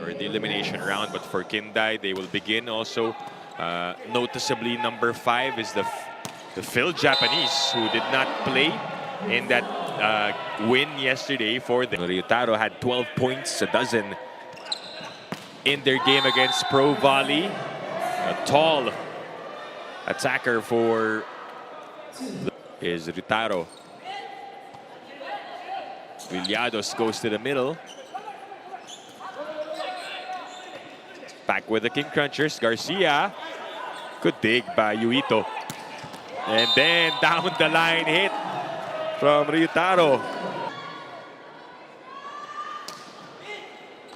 or the elimination round. But for Kindai, they will begin also. Noticeably, number 5 is the Phil Japanese, who did not play in that win yesterday for them. Ryutaro had 12 points, a dozen in their game against Pro Volley. A tall attacker for is Ryutaro. Villados goes to the middle. Back with the King Crunchers. Garcia. Good dig by Yuito. And then down the line hit from Ryutaro.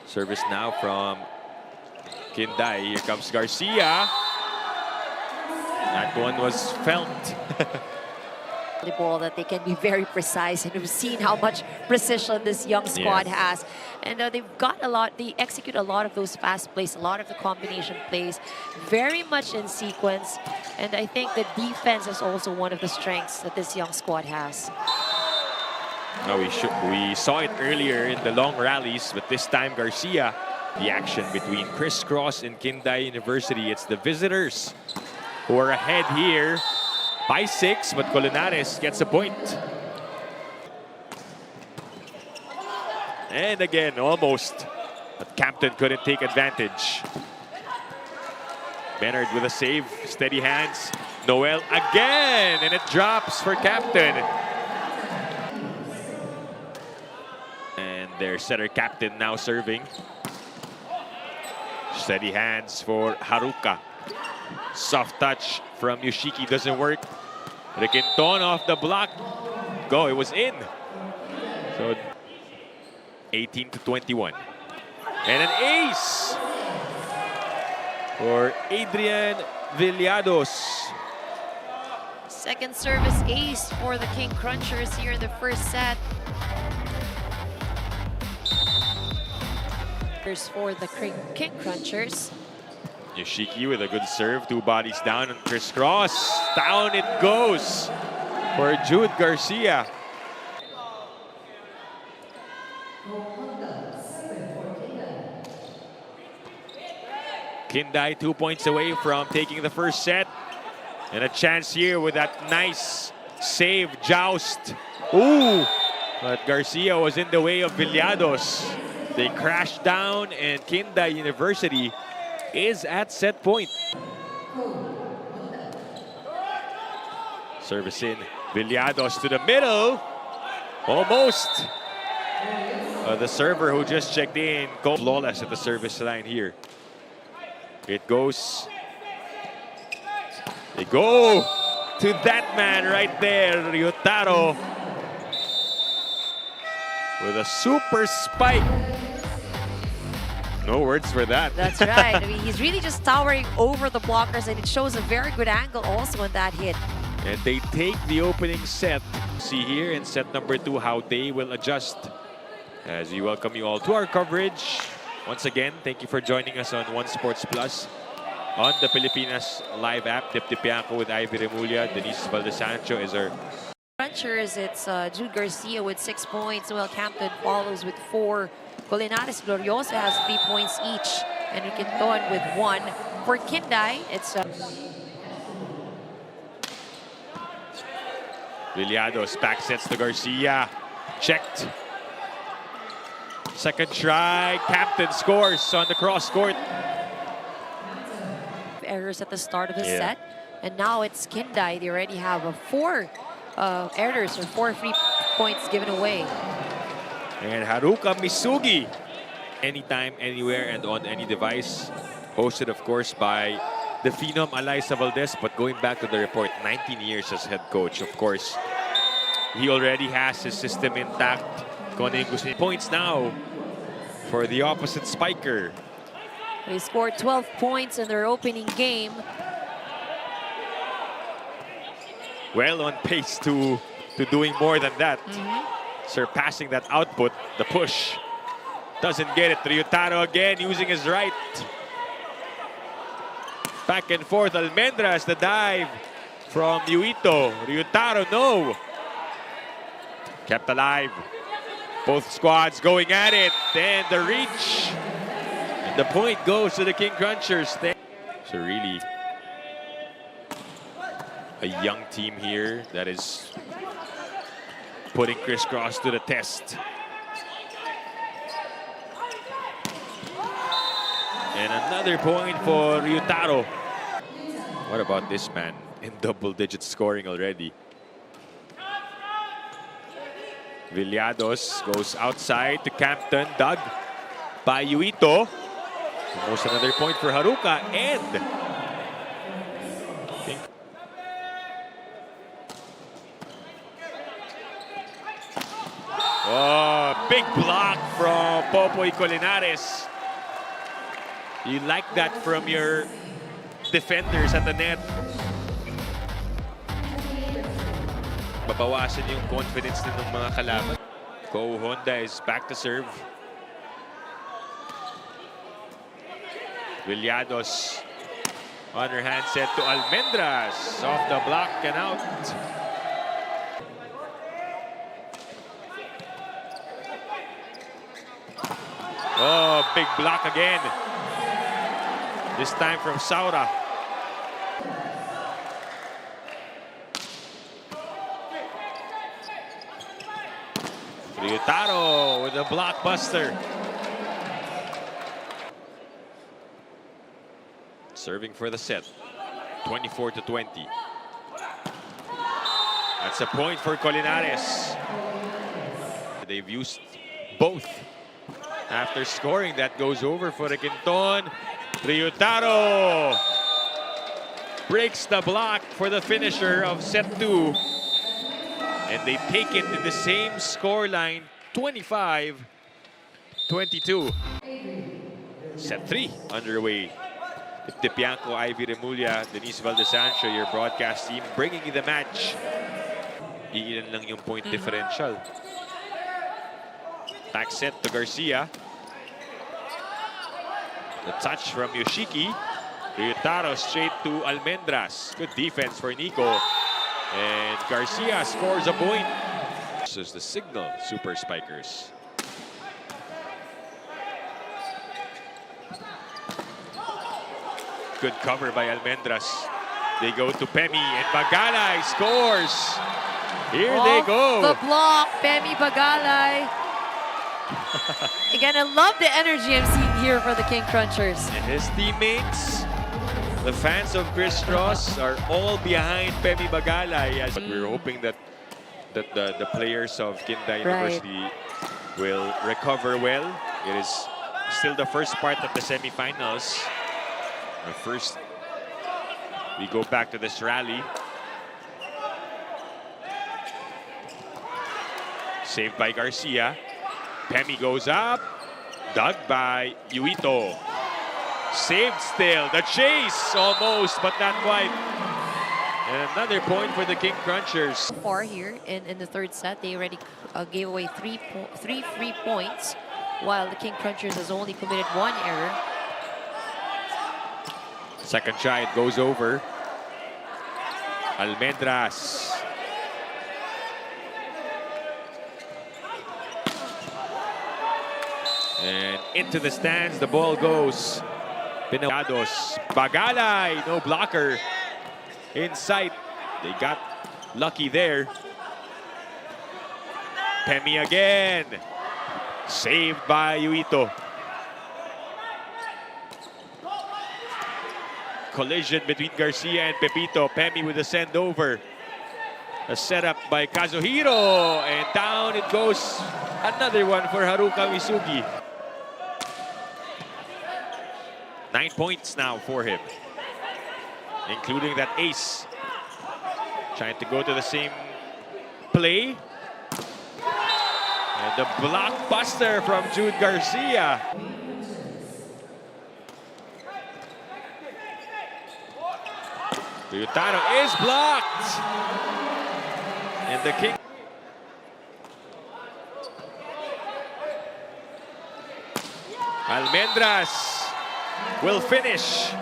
Service now from Kindai. Here comes Garcia. That one was felt. The ball that they can be very precise, and we've seen how much precision this young squad has. And they've got a lot, they execute a lot of those fast plays, a lot of the combination plays, very much in sequence. And I think the defense is also one of the strengths that this young squad has. Now we saw it earlier in the long rallies, but this time Garcia. The action between Criss Cross and Kindai University. It's the visitors who are ahead here by 6, but Colinares gets a point. And again, almost, but Captain couldn't take advantage. Bernard with a save, steady hands. Noel again, and it drops for Captain. And their setter Captain now serving. Steady hands for Haruka. Soft touch from Yoshiki doesn't work. Requinton off the block. Go, it was in. So 18-21. And an ace for Adrian Villados. Second service ace for the King Crunchers here in the first set. For the King Crunchers. Yoshiki with a good serve, 2 bodies down on Criss Cross. Down it goes for Jude Garcia. Kindai 2 points away from taking the first set. And a chance here with that nice save, joust. Ooh, but Garcia was in the way of Villados. They crashed down, and Kindai University is at set point. Service in, Villados to the middle. Almost. The server who just checked in, flawless at the service line here. It goes. They go to that man right there, Ryutaro, with a super spike. No words for that. That's right. I mean, he's really just towering over the blockers, and it shows a very good angle also on that hit. And they take the opening set. See here in set number 2 how they will adjust. As we welcome you all to our coverage. Once again, thank you for joining us on One Sports Plus. On the Pilipinas Live app, Dip Dipianco with Ivy Remulla. Denise Valdesancho is our... Crunchers, it's Jude Garcia with 6 points. Noel Campton follows with 4. Colinares Glorioso has 3 points each. And Requinton with 1. For Kindai, it's... Villados back sets to Garcia. Checked. Second try. Captain scores on the cross court. Errors at the start of the set. And now it's Kindai. They already have 4 errors or 4 free points given away. And Haruka Misugi. Anytime, anywhere, and on any device. Hosted, of course, by the phenom Alyssa Valdez. But going back to the report, 19 years as head coach, of course. He already has his system intact. Points now for the opposite spiker. They scored 12 points in their opening game. Well on pace to doing more than that. Surpassing that output, the push. Doesn't get it. Ryutaro again using his right. Back and forth, Almendras, the dive from Yuito. Ryutaro, no. Kept alive. Both squads going at it. And the reach. The point goes to the King Crunchers. So really, a young team here that is putting Crisscross to the test. And another point for Ryutaro. What about this man in double-digit scoring already? Villados goes outside to Campton, dug by Yuito. Almost another point for Haruka, and oh, big block from Popoy Colinares. You like that from your defenders at the net. Babawasan yung confidence din ng mga kalaban. Ko Honda is back to serve. Villados, underhand set to Almendras. Off the block and out. Oh, big block again. This time from Saura. Ryutaro with a blockbuster. Serving for the set. 24-20. That's a point for Colinares. They've used both. After scoring, that goes over for the Quinton. Ryutaro breaks the block for the finisher of set 2. And they take it in the same scoreline, 25-22. Set 3 underway. Tipianco, Ivy Remulla, Denise Valdesancho, your broadcast team, bringing you the match. Iilan lang yung point differential. Back set to Garcia. The touch from Yoshiki. Ryutaro straight to Almendras. Good defense for Nico. And Garcia scores a point. This is the signal, Super Spikers. Good cover by Almendras. They go to Pemi, and Bagalay scores. Here they go. The block, Pemi Bagalay. Again, I love the energy I'm seeing here for the King Crunchers. And his teammates, the fans of Criss Cross, are all behind Pemi Bagalay. But we're hoping that the players of Kindai University will recover well. It is still the first part of the semifinals. First, we go back to this rally. Saved by Garcia. Pemi goes up. Dug by Yuito. Saved still. The chase almost, but not quite. And another point for the King Crunchers. Far here in the third set, they already gave away three free points, while the King Crunchers has only committed 1 error. Second try, it goes over. Almendras. And into the stands, the ball goes. Villados. Bagalay, no blocker. In sight. They got lucky there. Pemi again. Saved by Yuito. Collision between Garcia and Pepito. Pemi with a send over. A setup by Kazuhiro. And down it goes. Another one for Haruka Misugi. 9 points now for him, including that ace. Trying to go to the same play. And the blockbuster from Jude Garcia. Ryutaro is blocked. And the King. Almendras will finish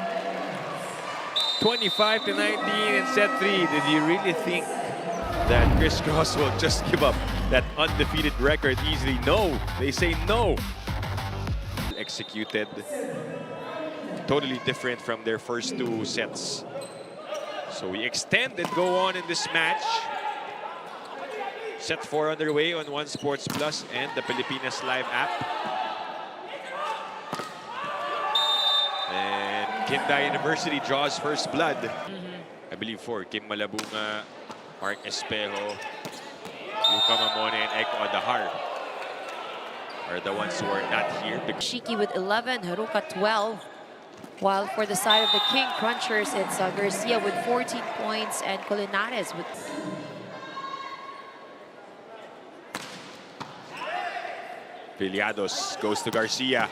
25-19 in set 3. Did you really think that Criss Cross will just give up that undefeated record easily? No, they say no. executed. Totally different from their first two sets. So we extend and go on in this match. Set 4 underway on One Sports Plus and the Pilipinas Live app. And Kindai University draws first blood. I believe for Kim Malabunga, Mark Espejo, Luca Mamone, and Eko Adahar are the ones who are not here. Shiki with 11, Haruka 12. While for the side of the King Crunchers, it's Garcia with 14 points and Colinares with... Villados goes to Garcia.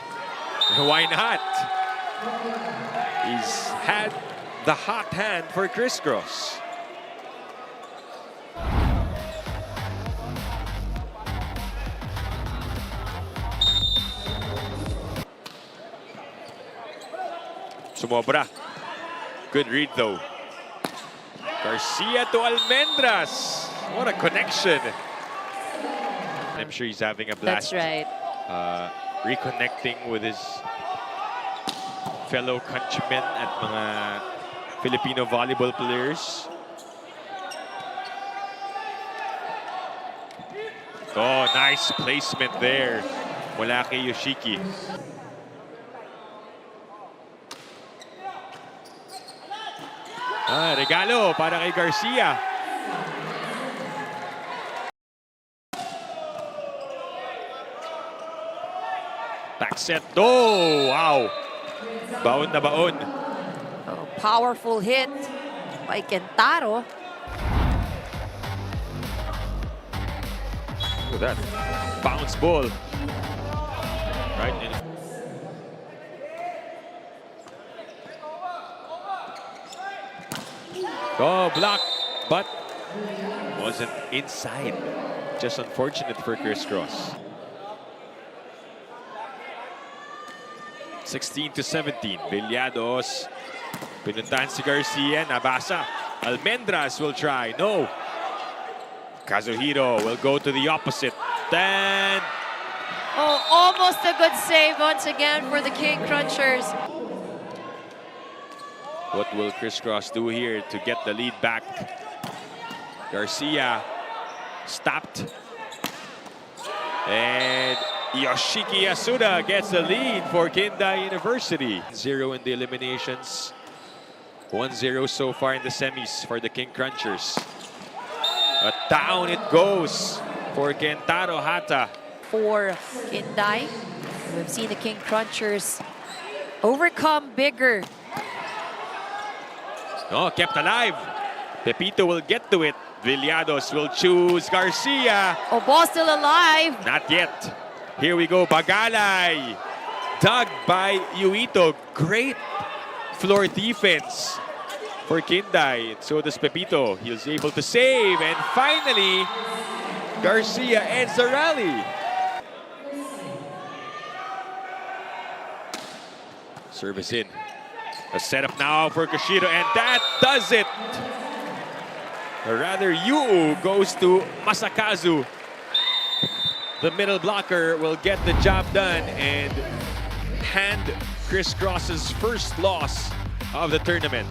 Why not? He's had the hot hand for Crisscross. Sumobra. Good read though. Garcia to Almendras. What a connection. I'm sure he's having a blast. That's right. Reconnecting with his fellow countrymen at mga Filipino volleyball players. Oh, nice placement there. Mula kay Yoshiki. Regalo para kay Garcia. Back set. Oh, wow. Baon na baon. Oh, powerful hit by Kentaro. Look at that. Bounce ball. Right in. Oh, block, but wasn't inside. Just unfortunate for Crisscross. 16-17. Villados. Pinuntahan si Garcia. Nabasa. Almendras will try. No. Kazuhiro will go to the opposite. Then... Oh, almost a good save once again for the King Crunchers. What will Crisscross do here to get the lead back? Garcia stopped. And Yoshiki Yasuda gets the lead for Kindai University. 0 in the eliminations. 1-0 so far in the semis for the King Crunchers. But down it goes for Kentaro Hata. For Kindai, we've seen the King Crunchers overcome bigger. Oh, kept alive. Pepito will get to it. Villados will choose Garcia. Oh, ball still alive. Not yet. Here we go, Bagalay. Dug by Yuito. Great floor defense for Kindai. So does Pepito. He was able to save. And finally, Garcia ends the rally. Service in. A setup now for Kashido, and that does it. Or rather, Yu goes to Masakazu. The middle blocker will get the job done and hand Crisscross's first loss of the tournament.